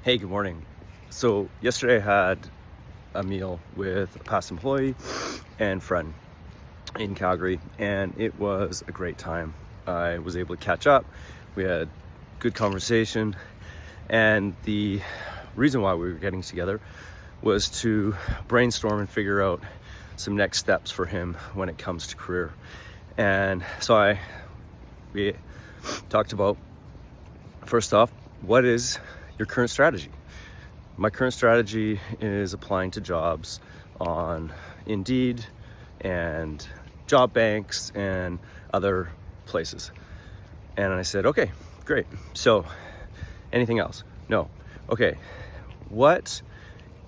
Hey, good morning. So yesterday I had a meal with a past employee and friend in Calgary, and it was a great time. I was able to catch up. We had good conversation, and the reason why we were getting together was to brainstorm and figure out some next steps for him when it comes to career. And so we talked about, first off, what is your current strategy? My current strategy is applying to jobs on Indeed and job banks and other places. And I said, okay, great. So anything else? No. Okay, what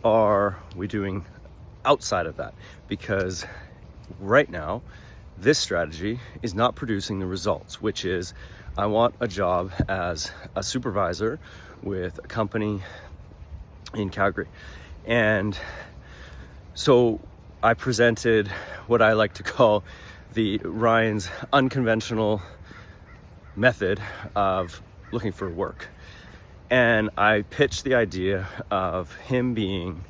are we doing outside of that? Because right now, this strategy is not producing the results, which is I want a job as a supervisor with a company in Calgary. And so I presented what I like to call the Ryan's unconventional method of looking for work. And I pitched the idea of him being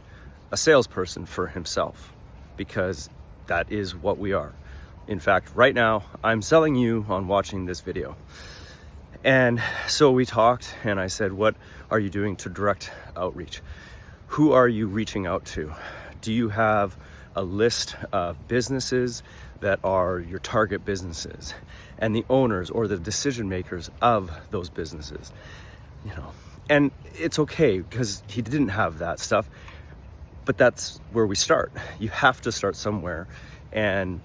a salesperson for himself, because that is what we are. In fact, right now, I'm selling you on watching this video. And so we talked, and I said, what are you doing to direct outreach? Who are you reaching out to? Do you have a list of businesses that are your target businesses and the owners or the decision makers of those businesses? And it's okay because he didn't have that stuff, but that's where we start. You have to start somewhere. And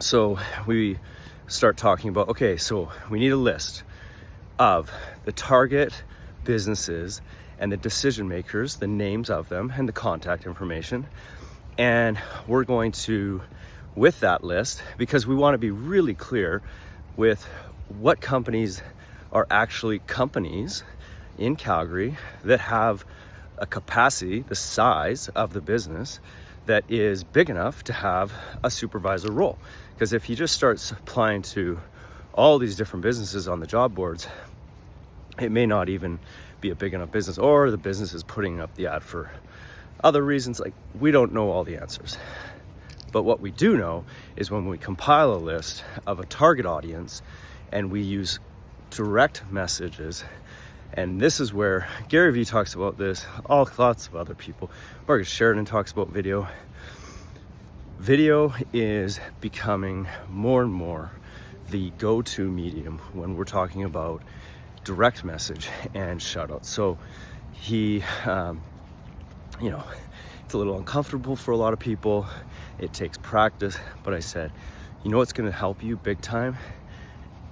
so we start talking about, okay, so we need a list of the target businesses and the decision makers, the names of them and the contact information. And we're going to, with that list, because we want to be really clear with what companies are actually companies in Calgary that have a capacity, the size of the business, that is big enough to have a supervisor role. Because if he just starts applying to all these different businesses on the job boards, it may not even be a big enough business, or the business is putting up the ad for other reasons. Like, we don't know all the answers. But what we do know is when we compile a list of a target audience and we use direct messages, and this is where Gary Vee talks about this, lots of other people. Marcus Sheridan talks about video. Video is becoming more and more the go-to medium when we're talking about direct message and shout out. So he, it's a little uncomfortable for a lot of people. It takes practice, but I said, what's going to help you big time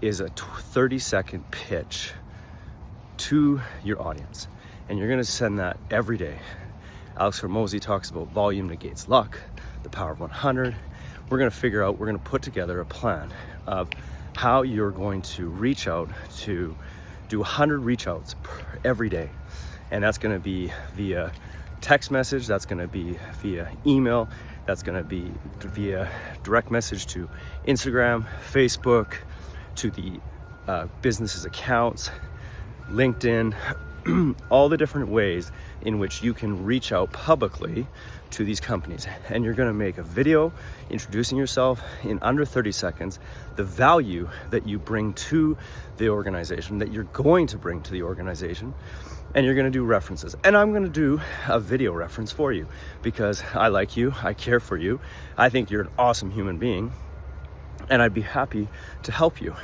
is a 30-second pitch to your audience. And you're going to send that every day. Alex Hormozy talks about volume negates luck, the power of 100. We're going to put together a plan of how you're going to reach out to do 100 reach outs every day. And that's going to be via text message, that's going to be via email, that's going to be via direct message to Instagram, Facebook, to the business's accounts, LinkedIn, all the different ways in which you can reach out publicly to these companies. And you're going to make a video introducing yourself in under 30 seconds, the value that you bring to the organization, that you're going to bring to the organization, and you're going to do references. And I'm going to do a video reference for you because I like you, I care for you, I think you're an awesome human being, and I'd be happy to help you.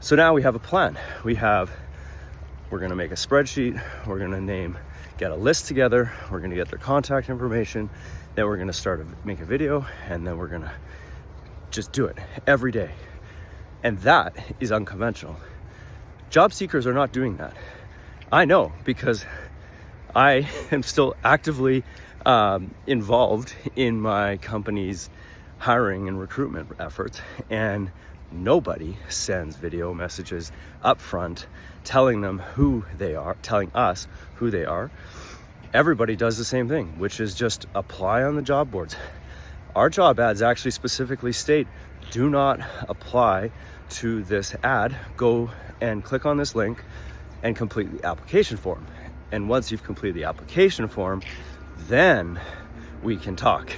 So now we have a plan. We're going to make a spreadsheet, we're going to get a list together, we're going to get their contact information, then we're going to make a video, and then we're going to just do it every day. And that is unconventional. Job seekers are not doing that. I know, because I am still actively involved in my company's hiring and recruitment efforts, and nobody sends video messages up front telling us who they are. Everybody does the same thing, which is just apply on the job boards. Our job ads actually specifically state, do not apply to this ad. Go and click on this link and complete the application form. And once you've completed the application form, then we can talk.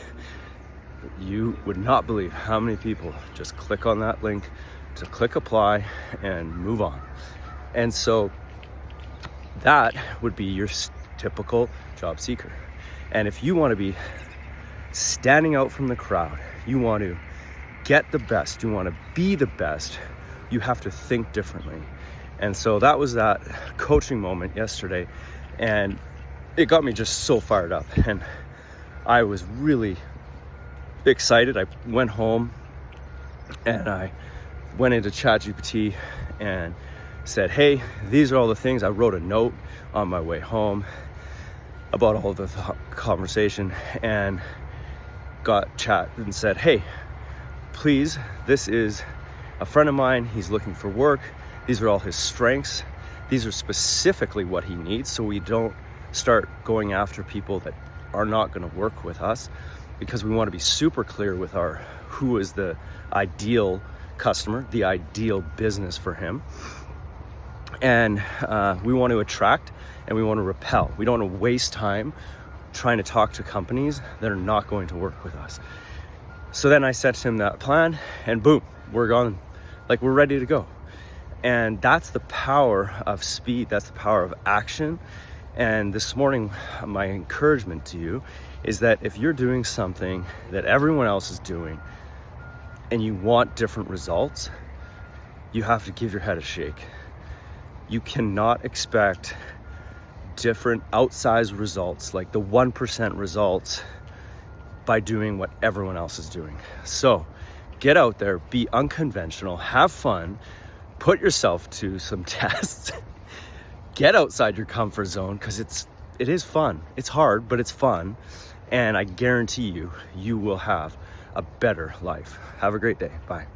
You would not believe how many people just click on that link to click apply and move on. And so that would be your typical job seeker. And if you want to be standing out from the crowd, you want to get the best, you want to be the best, you have to think differently. And so that was that coaching moment yesterday, and it got me just so fired up, and I was really excited. I went home and I went into ChatGPT and said, hey, these are all the things. I wrote a note on my way home about all the conversation, and got chat and said, hey, please, this is a friend of mine. He's looking for work. These are all his strengths. These are specifically what he needs, so we don't start going after people that are not going to work with us, because we want to be super clear with who is the ideal customer, the ideal business for him. And we want to attract and we want to repel. We don't want to waste time trying to talk to companies that are not going to work with us. So then I set him that plan, and boom, we're gone. Like, we're ready to go. And that's the power of speed. That's the power of action. And this morning, my encouragement to you is that if you're doing something that everyone else is doing and you want different results, you have to give your head a shake. You cannot expect different outsized results, like the 1% results, by doing what everyone else is doing. So get out there, be unconventional, have fun, put yourself to some tests, get outside your comfort zone, because it is fun. It's hard, but it's fun. And I guarantee you will have a better life. Have a great day. Bye.